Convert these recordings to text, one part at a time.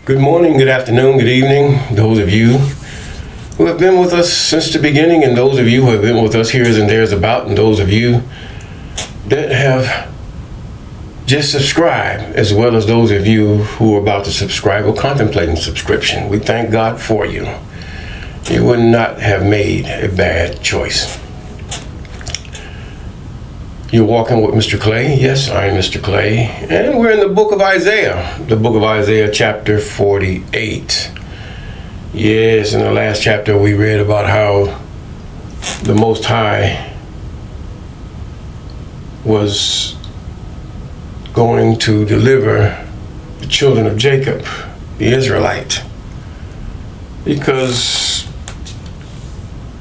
Good morning, good afternoon, good evening, those of you who have been with us since the beginning, and those of you who have been with us here's and there's about, and those of you that have just subscribed, as well as those of you who are about to subscribe or contemplating subscription. We thank God for you. You would not have made a bad choice. You're walking with Mr. Clay. Yes, I am Mr. Clay. And we're in the book of Isaiah. The book of Isaiah, chapter 48. Yes, in the last chapter we read about how the Most High was going to deliver the children of Jacob, the Israelite. Because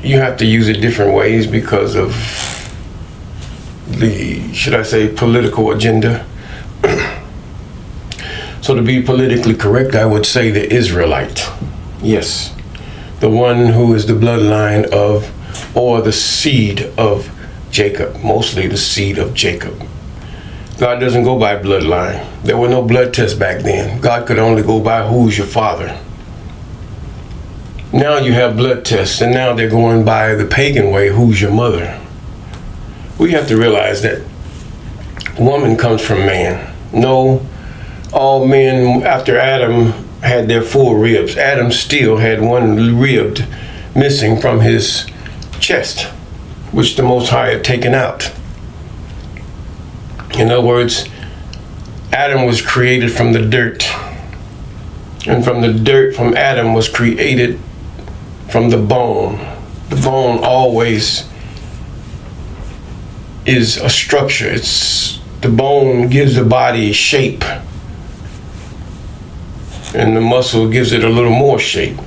you have to use it different ways because of the, should I say, political agenda. So to be politically correct, I would say the Israelite. Yes, the one who is the bloodline of, or the seed of Jacob, mostly the seed of Jacob. God doesn't go by bloodline. There were no blood tests back then. God could only go by who's your father. Now you have blood tests, and now they're going by the pagan way, who's your mother. We have to realize that woman comes from man. No, all men after Adam had their full ribs. Adam still had one rib missing from his chest, which the Most High had taken out. In other words, Adam was created from the dirt. And from the dirt, from Adam, was created from the bone. The bone always is a structure. It's the bone gives the body shape, and the muscle gives it a little more shape,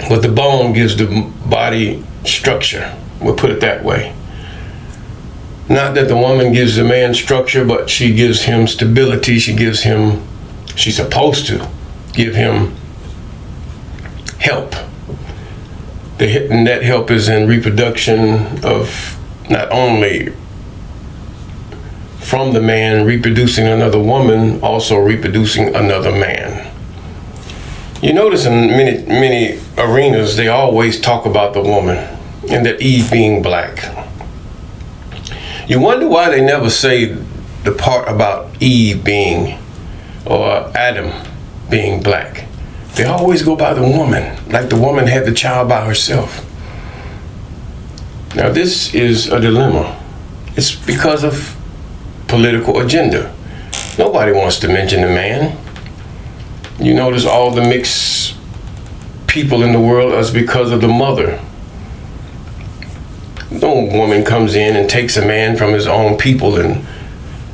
but the bone gives the body structure. We'll put it that way. Not that the woman gives the man structure, but she gives him stability. She's supposed to give him help. And that help is in reproduction of not only from the man reproducing another woman, also reproducing another man. You notice in many arenas, they always talk about the woman and that Eve being black. You wonder why they never say the part about Eve being, or Adam being black. They always go by the woman, like the woman had the child by herself. Now this is a dilemma. It's because of political agenda. Nobody wants to mention the man. You notice all the mixed people in the world is because of the mother. No woman comes in and takes a man from his own people and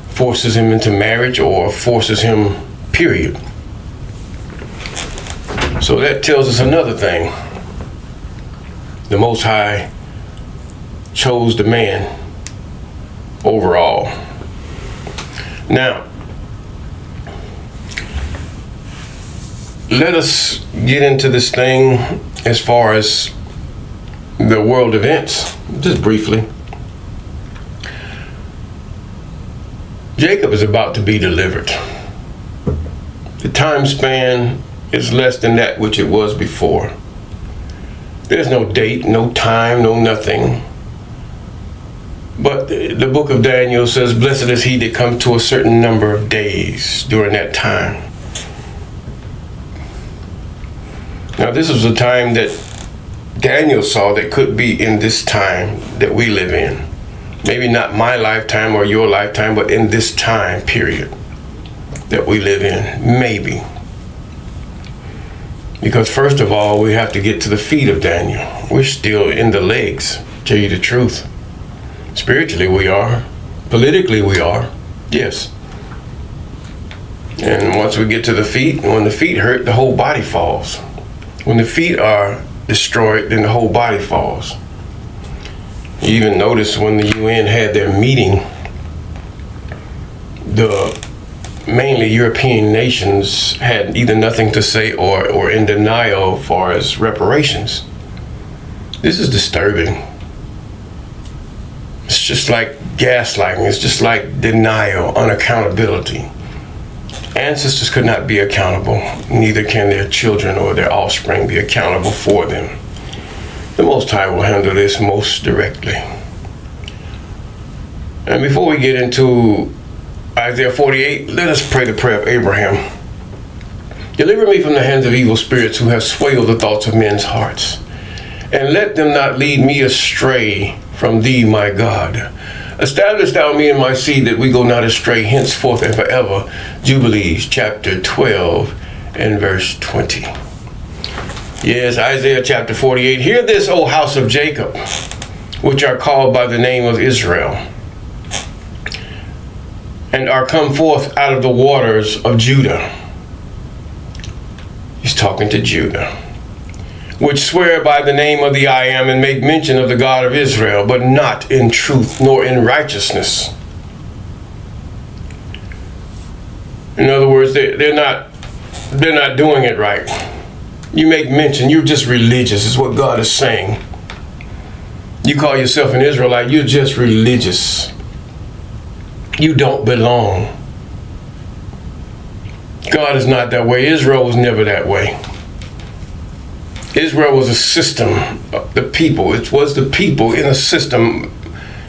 forces him into marriage or forces him, period. So that tells us another thing. The Most High chose the man overall. Now, let us get into this thing as far as the world events, just briefly. Jacob is about to be delivered. The time span is less than that which it was before. There's no date, no time, no nothing. But the book of Daniel says, blessed is he that comes to a certain number of days during that time. Now this was a time that Daniel saw that could be in this time that we live in. Maybe not my lifetime or your lifetime, but in this time period that we live in, maybe. Because first of all, we have to get to the feet of Daniel. We're still in the legs, to tell you the truth. Spiritually we are. Politically we are. Yes. And once we get to the feet, when the feet hurt, the whole body falls. When the feet are destroyed, then the whole body falls. You even notice when the UN had their meeting, the mainly European nations had either nothing to say or in denial as far as reparations. This is disturbing. It's just like gaslighting. It's just like denial, unaccountability. Ancestors could not be accountable, neither can their children or their offspring be accountable for them. The Most High will handle this most directly. And before we get into Isaiah 48, let us pray the prayer of Abraham. Deliver me from the hands of evil spirits who have swayed the thoughts of men's hearts, and let them not lead me astray from thee, my God. Establish thou me and my seed that we go not astray henceforth and forever. Jubilees chapter 12 and verse 20. Yes, Isaiah chapter 48. Hear this, O house of Jacob, which are called by the name of Israel, and are come forth out of the waters of Judah. He's talking to Judah. Which swear by the name of the I Am, and make mention of the God of Israel, but not in truth nor in righteousness. In other words, they're not doing it right. You make mention, you're just religious, is what God is saying. You call yourself an Israelite, you're just religious. You don't belong. God is not that way. Israel was never that way. Israel was a system, the people. It was the people in a system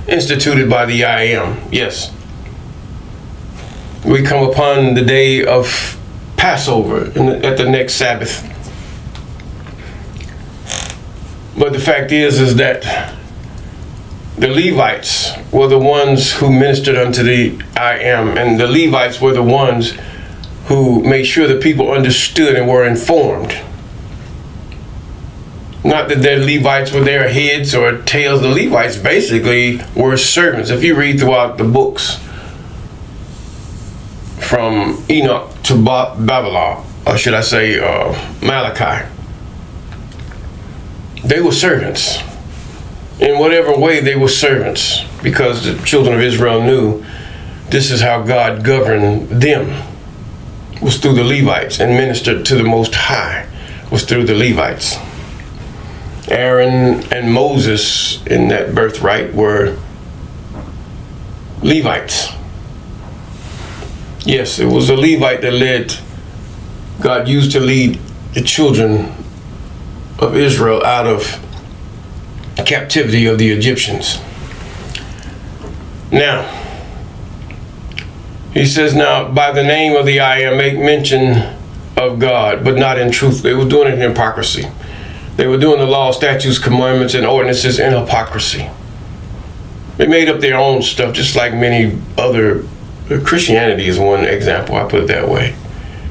instituted by the I Am. Yes. We come upon the day of Passover at the next Sabbath. But the fact is that the Levites were the ones who ministered unto the I Am, and the Levites were the ones who made sure the people understood and were informed. Not that the Levites were their heads or tails. The Levites basically were servants. If you read throughout the books from Enoch to Babylon, or should I say Malachi, they were servants. In whatever way, they were servants, because the children of Israel knew this is how God governed them, was through the Levites, and ministered to the Most High was through the Levites. Aaron and Moses in that birthright were Levites. Yes, it was a Levite that God used to lead the children of Israel out of captivity of the Egyptians. Now, he says, now by the name of the I Am, make mention of God, but not in truth. They were doing it in hypocrisy. They were doing the law, statutes, commandments, and ordinances in hypocrisy. They made up their own stuff, just like many other. Christianity is one example, I put it that way.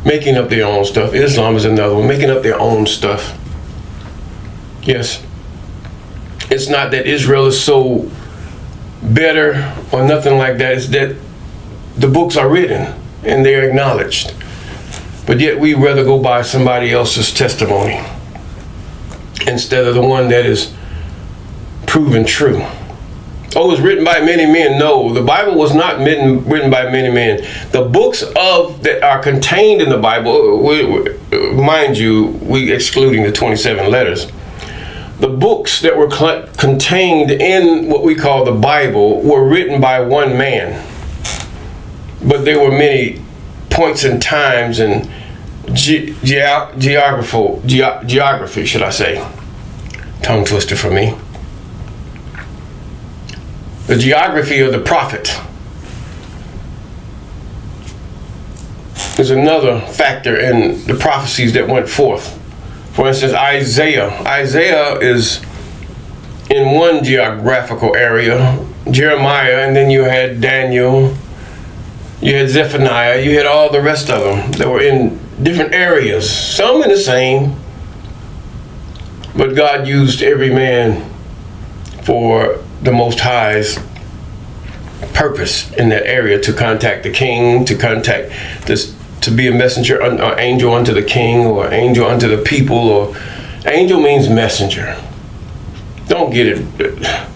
Making up their own stuff. Islam is another one, making up their own stuff. Yes. It's not that Israel is so better or nothing like that. It's that the books are written and they're acknowledged. But yet we rather go by somebody else's testimony instead of the one that is proven true. Oh, it was written by many men. No, the Bible was not written by many men. The books that are contained in the Bible, mind you, we excluding the 27 letters. The books that were contained in what we call the Bible were written by one man. But there were many points and times and geography, should I say. Tongue twister for me. The geography of the prophet is another factor in the prophecies that went forth. For instance, Isaiah is in one geographical area, Jeremiah, and then you had Daniel, you had Zephaniah, you had all the rest of them that were in different areas, some in the same, but God used every man for the Most High's purpose in that area, to contact the king, to contact this, to be a messenger, or angel unto the king, or angel unto the people, or angel means messenger. Don't get it.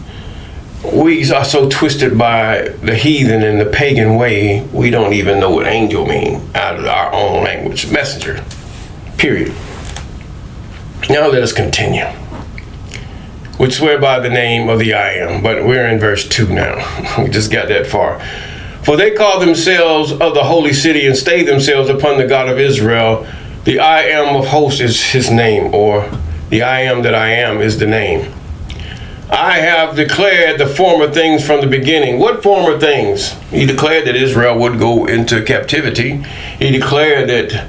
We are so twisted by the heathen and the pagan way, we don't even know what angel means out of our own language. Messenger, period. Now let us continue. Which swear by the name of the I Am. But we're in verse 2 now. We just got that far. For they call themselves of the holy city and stay themselves upon the God of Israel. The I am of hosts is his name, or the I am that I am is the name. I have declared the former things from the beginning. What former things? He declared that Israel would go into captivity. He declared that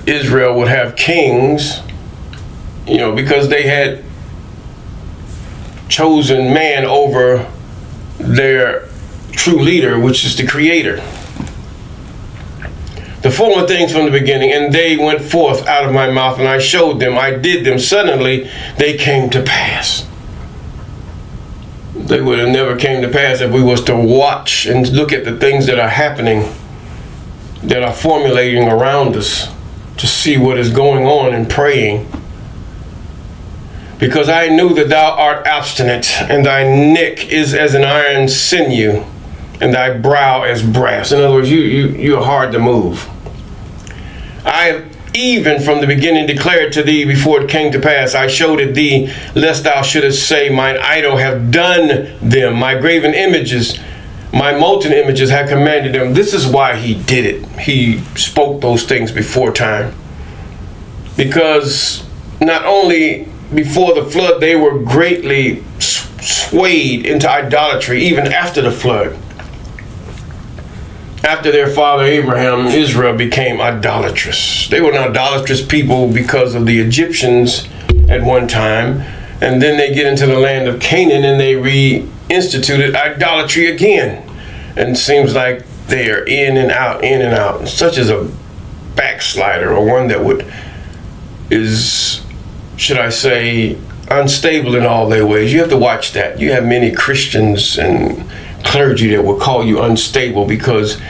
Israel would have kings, because they had chosen man over their true leader, which is the Creator. The former things from the beginning, and they went forth out of my mouth, and I showed them, I did them, suddenly they came to pass. They would have never came to pass if we was to watch and look at the things that are happening, that are formulating around us, to see what is going on and praying. Because I knew that thou art obstinate, and thy neck is as an iron sinew, and thy brow as brass. In other words, you're hard to move. I have even from the beginning declared to thee before it came to pass. I showed it thee, lest thou shouldest say, mine idol have done them. My graven images, my molten images have commanded them. This is why he did it. He spoke those things before time. Because not only before the flood, they were greatly swayed into idolatry, even after the flood. After their father Abraham, Israel became idolatrous. They were an idolatrous people because of the Egyptians at one time. And then they get into the land of Canaan and they reinstituted idolatry again. And it seems like they are in and out, such as a backslider, or one that is, should I say, unstable in all their ways. You have to watch that. You have many Christians and clergy that will call you unstable because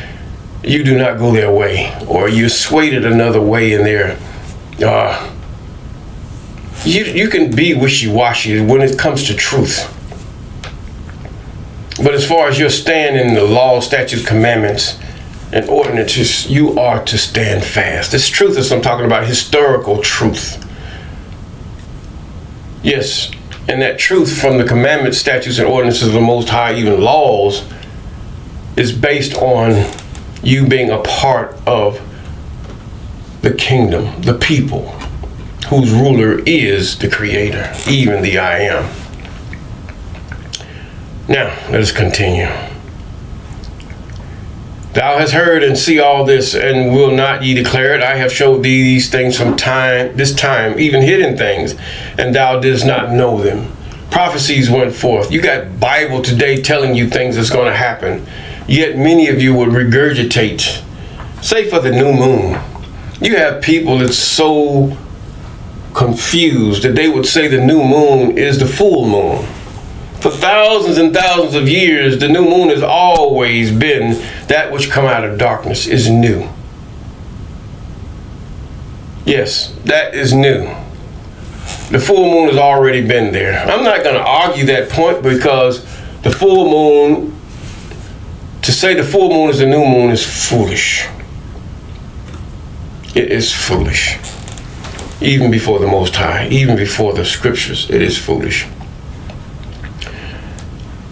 you do not go their way, or you're swayed another way in there. You can be wishy-washy when it comes to truth. But as far as your stand in the law, statutes, commandments, and ordinances, you are to stand fast. This truth is, I'm talking about historical truth. Yes, and that truth from the commandments, statutes, and ordinances of the Most High, even laws, is based on you being a part of the kingdom, the people, whose ruler is the Creator, even the I am. Now, let us continue. Thou hast heard and see all this, and will not ye declare it? I have showed thee these things from this time, even hidden things, and thou didst not know them. Prophecies went forth. You got Bible today telling you things that's going to happen. Yet many of you would regurgitate. Say for the new moon. You have people that's so confused that they would say the new moon is the full moon. For thousands and thousands of years, the new moon has always been that which come out of darkness is new. Yes, that is new. The full moon has already been there. I'm not going to argue that point, because the full moon, to say the full moon is the new moon, is foolish. It is foolish. Even before the Most High, even before the scriptures, it is foolish.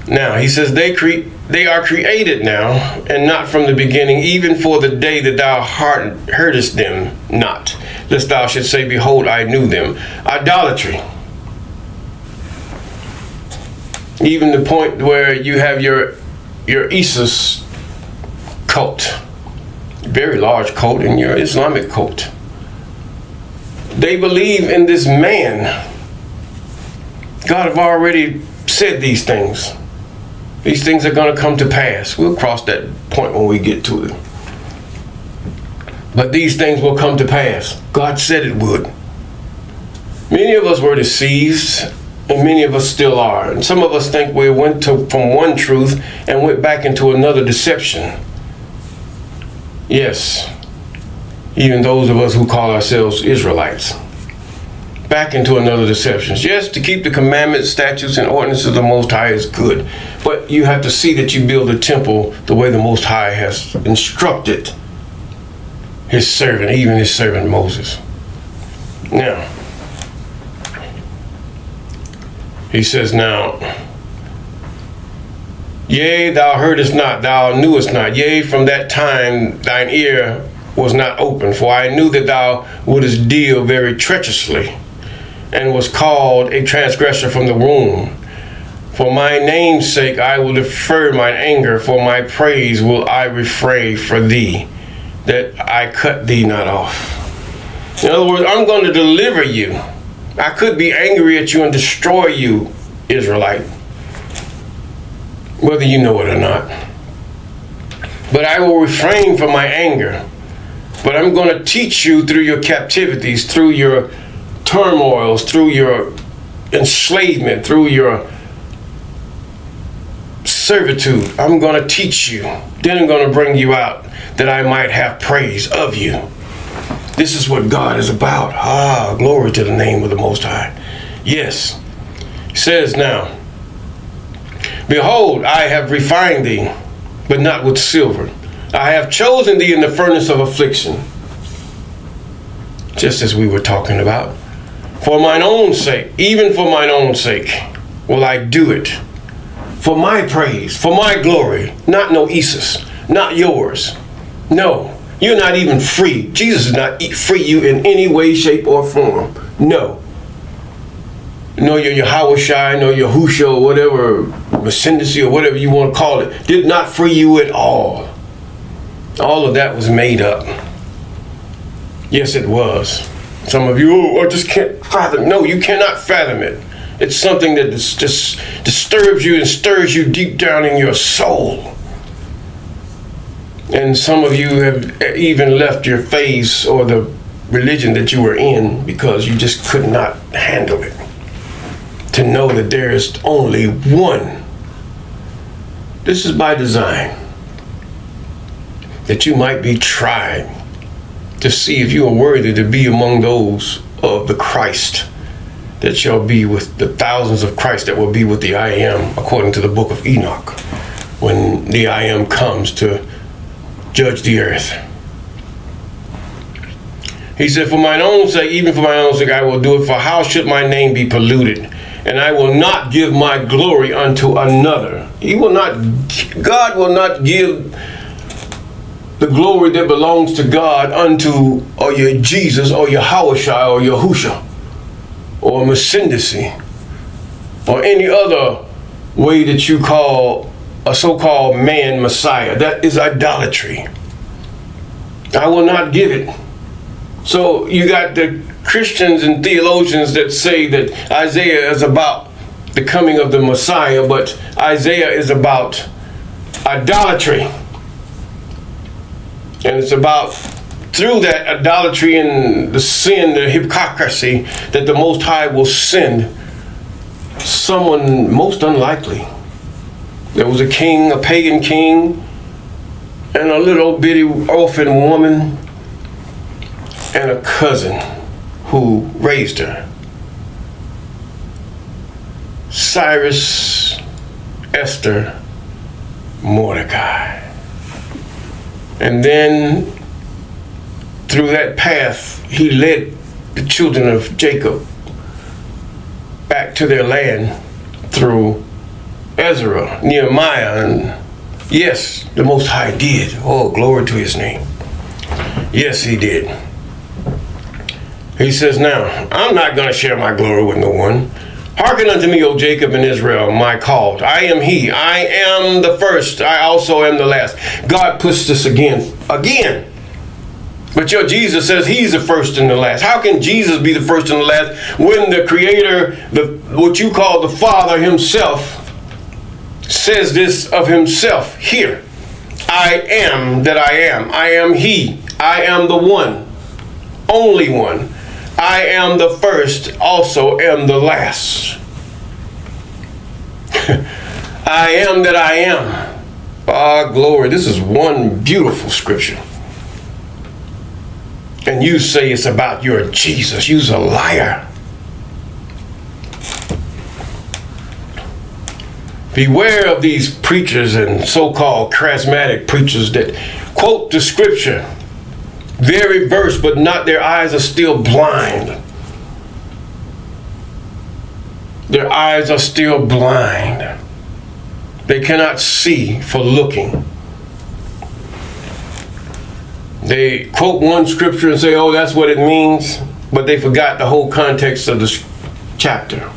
Now, he says, they are created now, and not from the beginning, even for the day that thou heardest them not, lest thou should say, behold, I knew them. Idolatry. Even the point where you have your Isis cult, very large cult, and your Islamic cult. They believe in this man. God have already said these things. These things are going to come to pass. We'll cross that point when we get to it. But these things will come to pass. God said it would. Many of us were deceived, and many of us still are. And some of us think we went from one truth and went back into another deception. Yes, even those of us who call ourselves Israelites. Back into another deception. Yes, to keep the commandments, statutes, and ordinances of the Most High is good. But you have to see that you build a temple the way the Most High has instructed his servant, even his servant Moses. Now, he says, now, Yea, thou heardest not, thou knewest not. Yea, from that time thine ear was not open. For I knew that thou wouldest deal very treacherously, and was called a transgressor from the womb. For my name's sake I will defer mine anger, for my praise will I refrain for thee, that I cut thee not off. In other words, I'm going to deliver you. I could be angry at you and destroy you, Israelite, whether you know it or not. But I will refrain from my anger. But I'm going to teach you through your captivities, through your turmoils, through your enslavement, through your servitude. I'm going to teach you. Then I'm going to bring you out that I might have praise of you. This is what God is about. Glory to the name of the Most High. Yes. He says now, behold, I have refined thee, but not with silver. I have chosen thee in the furnace of affliction. Just as we were talking about. For mine own sake, even for mine own sake, will I do it. For my praise, for my glory, not no Isis, not yours. No. You're not even free. Jesus is not free you in any way, shape, or form. No. No, your Yahushai, no, your Husha, or whatever, Masindisi, or whatever you want to call it, did not free you at all. All of that was made up. Yes, it was. Some of you, I just can't fathom. No, you cannot fathom it. It's something that just disturbs you and stirs you deep down in your soul. And some of you have even left your faith or the religion that you were in because you just could not handle it. To know that there is only one. This is by design. That you might be tried to see if you are worthy to be among those of the Christ that shall be with the thousands of Christ that will be with the I Am, according to the book of Enoch, when the I Am comes to judge the earth. He said, for mine own sake, even for mine own sake, I will do it. For how should my name be polluted? And I will not give my glory unto another. God will not give the glory that belongs to God unto or your Jesus or your Yahushua or Yahusha or Masindisi or any other way that you call a so-called man Messiah. That is idolatry. I will not give it. So you got the Christians and theologians that say that Isaiah is about the coming of the Messiah, but Isaiah is about idolatry. And it's about, through that idolatry and the sin, the hypocrisy, that the Most High will send someone most unlikely. There was a king, a pagan king, and a little bitty orphan woman, and a cousin who raised her. Cyrus, Esther, Mordecai. And then through that path, he led the children of Jacob back to their land through Ezra, Nehemiah, and yes, the Most High did. Oh, glory to his name. Yes, he did. He says, now, I'm not going to share my glory with no one. Hearken unto me, O Jacob and Israel, my called. I am he. I am the first. I also am the last. God puts this again. But your Jesus says he's the first and the last. How can Jesus be the first and the last when the Creator, what you call the Father himself, says this of himself here? I am that I am. I am he. I am the one. Only one. I am the first, also am the last. I am that I am. Glory. This is one beautiful scripture. And you say it's about your Jesus. You's a liar. Beware of these preachers and so-called charismatic preachers that quote the scripture very verse, but not, their eyes are still blind. Their eyes are still blind. They cannot see for looking. They quote one scripture and say, oh, that's what it means, but they forgot the whole context of the chapter.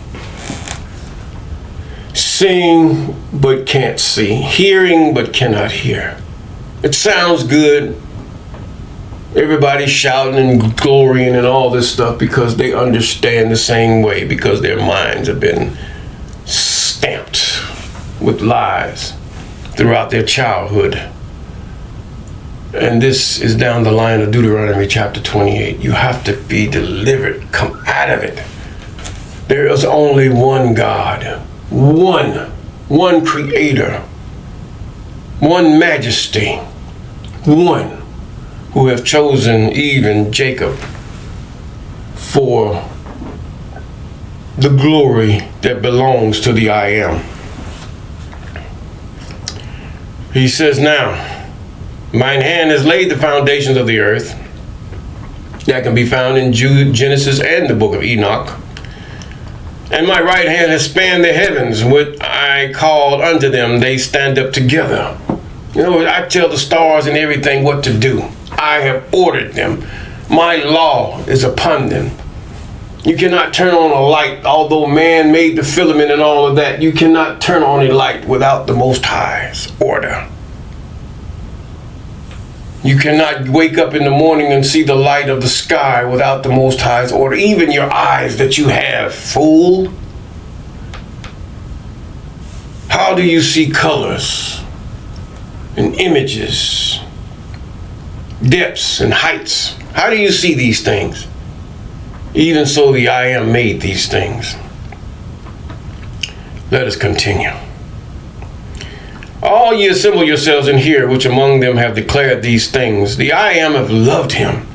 Seeing but can't see. Hearing but cannot hear. It sounds good. Everybody's shouting and glorying and all this stuff because they understand the same way, because their minds have been stamped with lies throughout their childhood. And this is down the line of Deuteronomy chapter 28. You have to be delivered. Come out of it. There is only one God. One creator. One majesty. One who have chosen Eve and Jacob for the glory that belongs to the I Am. He says, now, mine hand has laid the foundations of the earth. That can be found in Genesis and the book of Enoch. And my right hand has spanned the heavens. What I called unto them, they stand up together. You know, I tell the stars and everything what to do. I have ordered them. My law is upon them. You cannot turn on a light, although man made the filament and all of that. You cannot turn on a light without the Most High's order. You cannot wake up in the morning and see the light of the sky without the Most High's order. Even your eyes that you have, fool. How do you see colors and images, depths and heights? How do you see these things? Even so, the I Am made these things. Let us continue. All ye assemble yourselves and hear, which among them have declared these things. The I Am have loved him.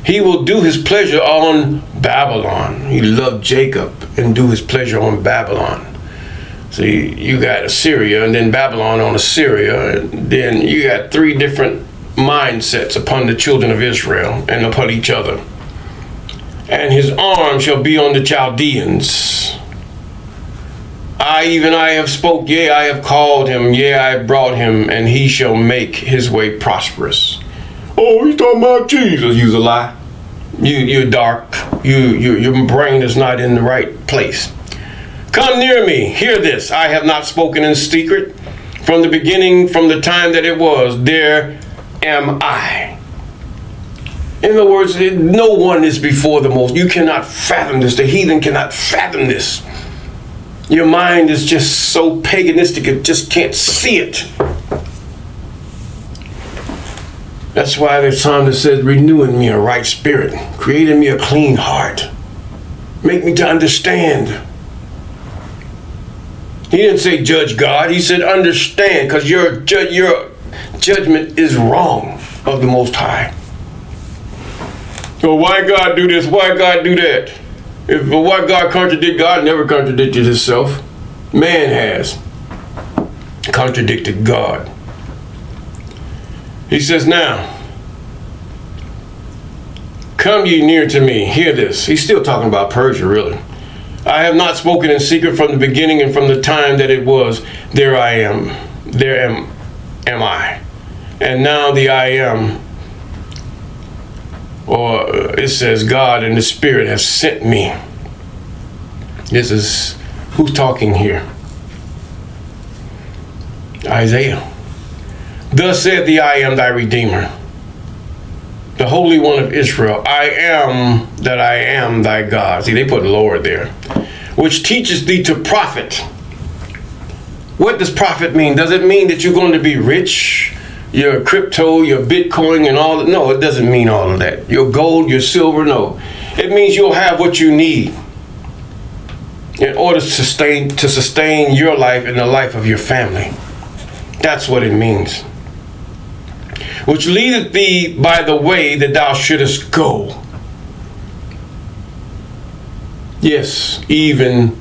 He will do his pleasure on Babylon. He loved Jacob and do his pleasure on Babylon. See, you got Assyria and then Babylon on Assyria. And then you got three different mindsets upon the children of Israel and upon each other. And his arm shall be on the Chaldeans. I have spoke, yea, I have called him, yea, I have brought him, and he shall make his way prosperous. Oh, he's talking about Jesus. You's a lie. You're dark. Your brain is not in the right place. Come near me, hear this. I have not spoken in secret. From the beginning, from the time that it was, there am I. In other words, no one is before the Most. You cannot fathom this. The heathen cannot fathom this. Your mind is just so paganistic, it just can't see it. That's why there's time that says, renew in me a right spirit, create in me a clean heart, make me to understand. He didn't say judge God, he said understand, because your judgment is wrong of the Most High. So why God do this? Why God do that? Why God contradict? God never contradicted himself. Man has contradicted God. He says, now, come ye near to me. Hear this. He's still talking about Persia, really. I have not spoken in secret from the beginning and from the time that it was. There I am. There am I. And now the I am. Or it says God and the Spirit have sent me. This is, who's talking here? Isaiah. Thus said the I Am thy Redeemer, the Holy One of Israel. I am that I am thy God. See, they put Lord there. Which teaches thee to profit. What does profit mean? Does it mean that you're going to be rich? Your crypto, your Bitcoin, and all that? No, it doesn't mean all of that. Your gold, your silver, no. It means you'll have what you need in order to sustain your life and the life of your family. That's what it means. Which leadeth thee by the way that thou shouldest go. Yes, even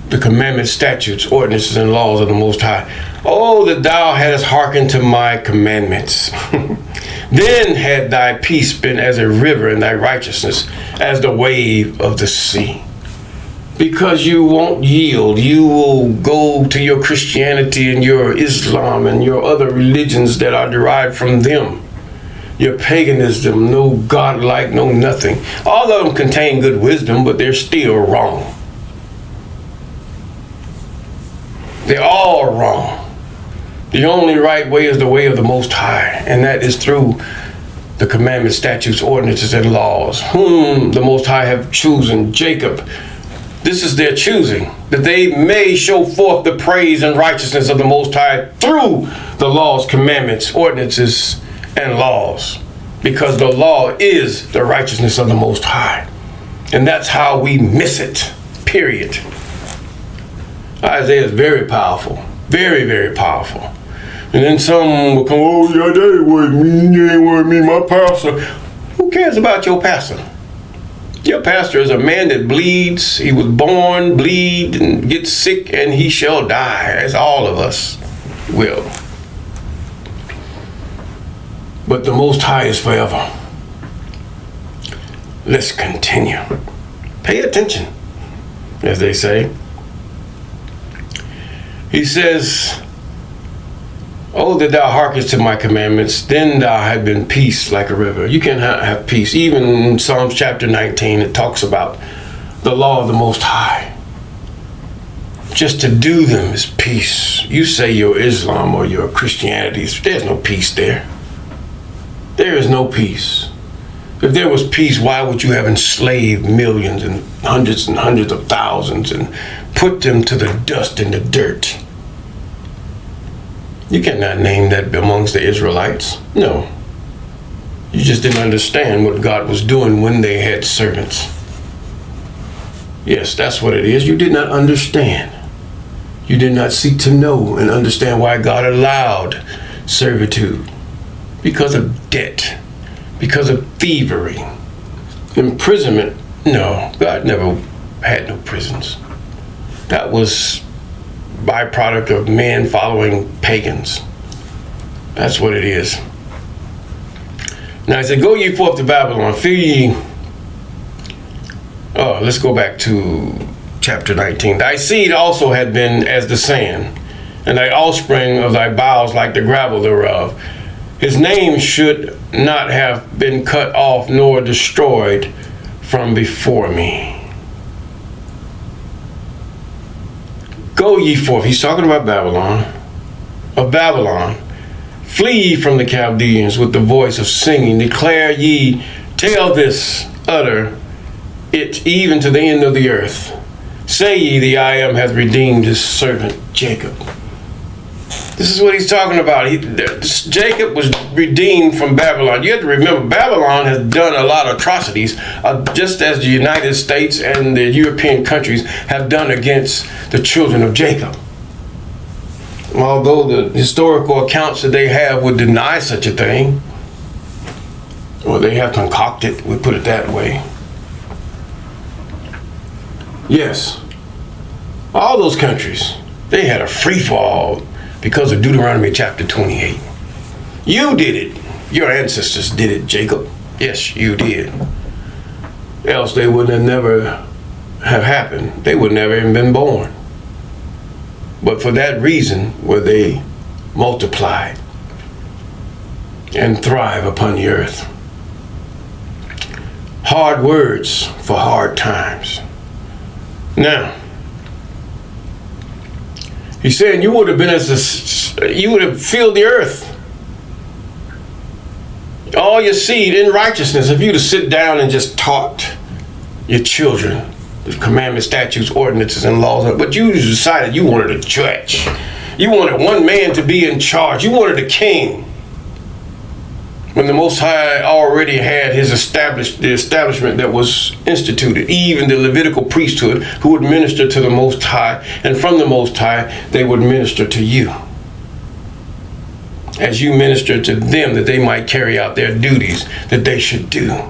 the commandments, statutes, ordinances, and laws of the Most High. Oh, that thou hadst hearkened to my commandments. Then had thy peace been as a river, and thy righteousness as the wave of the sea. Because you won't yield. You will go to your Christianity and your Islam and your other religions that are derived from them. Your paganism, no godlike, no nothing. All of them contain good wisdom, but they're still wrong. They're all wrong. The only right way is the way of the Most High, and that is through the commandments, statutes, ordinances, and laws, whom the Most High have chosen, Jacob. This is their choosing, that they may show forth the praise and righteousness of the Most High through the laws, commandments, ordinances, and laws. Because the law is the righteousness of the Most High. And that's how we miss it, period. Isaiah is very powerful, very, very powerful. And then some will come, oh yeah, they weren't me, my pastor. Who cares about your pastor? Your pastor is a man that bleeds. He was born, bleed, and gets sick, and he shall die, as all of us will. But the Most High is forever. Let's continue. Pay attention, as they say. He says, oh, that thou hearkenest to my commandments, then thou had been peace like a river. You can have peace. Even in Psalms chapter 19, it talks about the law of the Most High. Just to do them is peace. You say you're Islam or you're Christianity, there's no peace there. There is no peace. If there was peace, why would you have enslaved millions and hundreds of thousands and put them to the dust and the dirt? You cannot name that amongst the Israelites. No. You just didn't understand what God was doing when they had servants. Yes, that's what it is. You did not understand. You did not seek to know and understand why God allowed servitude. Because of debt. Because of thievery. Imprisonment. No, God never had no prisons. That was byproduct of man following pagans. That's what it is. Now he said, go ye forth to Babylon, fear ye. Oh, let's go back to chapter 19. Thy seed also had been as the sand, and thy offspring of thy bowels like the gravel thereof. His name should not have been cut off nor destroyed from before me. Go ye forth. He's talking about Babylon. Of Babylon. Flee ye from the Chaldeans with the voice of singing. Declare ye, tell this, utter it even to the end of the earth. Say ye, the I Am hath redeemed his servant Jacob. This is what he's talking about. Jacob was redeemed from Babylon. You have to remember, Babylon has done a lot of atrocities, just as the United States and the European countries have done against the children of Jacob. Although the historical accounts that they have would deny such a thing, or they have concocted, we put it that way. Yes, all those countries, they had a free-fall because of Deuteronomy chapter 28. You did it. Your ancestors did it, Jacob. Yes, you did. Else they would have never have happened. They would never have been born. But for that reason were they multiplied and thrive upon the earth. Hard words for hard times. Now, he's saying you would have been you would have filled the earth. All your seed in righteousness, if you'd have sit down and just taught your children the commandments, statutes, ordinances, and laws. But you decided you wanted a judge. You wanted one man to be in charge. You wanted a king. When the Most High already had his the establishment that was instituted, even the Levitical priesthood, who would minister to the Most High, and from the Most High, they would minister to you. As you minister to them, that they might carry out their duties that they should do.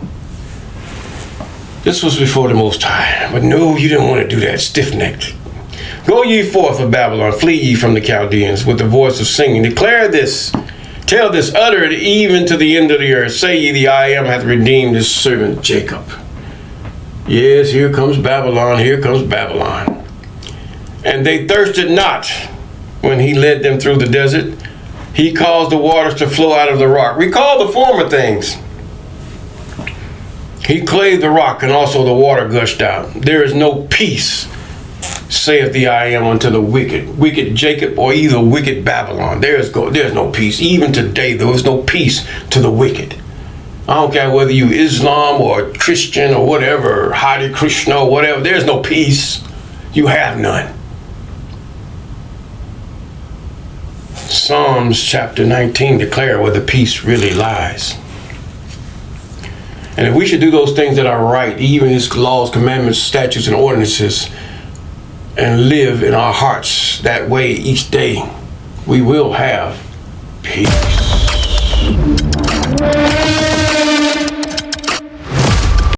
This was before the Most High, but no, you didn't want to do that, stiff-necked. Go ye forth of Babylon, flee ye from the Chaldeans with the voice of singing. Declare this, tell this, utter it even to the end of the earth. Say ye, the I Am hath redeemed his servant Jacob. Yes, here comes Babylon, here comes Babylon. And they thirsted not when he led them through the desert. He caused the waters to flow out of the rock. Recall the former things. He clave the rock, and also the water gushed out. There is no peace, saith the I am, unto the wicked. Wicked Jacob, or either wicked Babylon. There's no peace. Even today, there is no peace to the wicked. I don't care whether you Islam or Christian or whatever, Hare Krishna or whatever. There's no peace. You have none. Psalms chapter 19 declare where the peace really lies. And if we should do those things that are right, even his laws, commandments, statutes, and ordinances, and live in our hearts that way each day, we will have peace.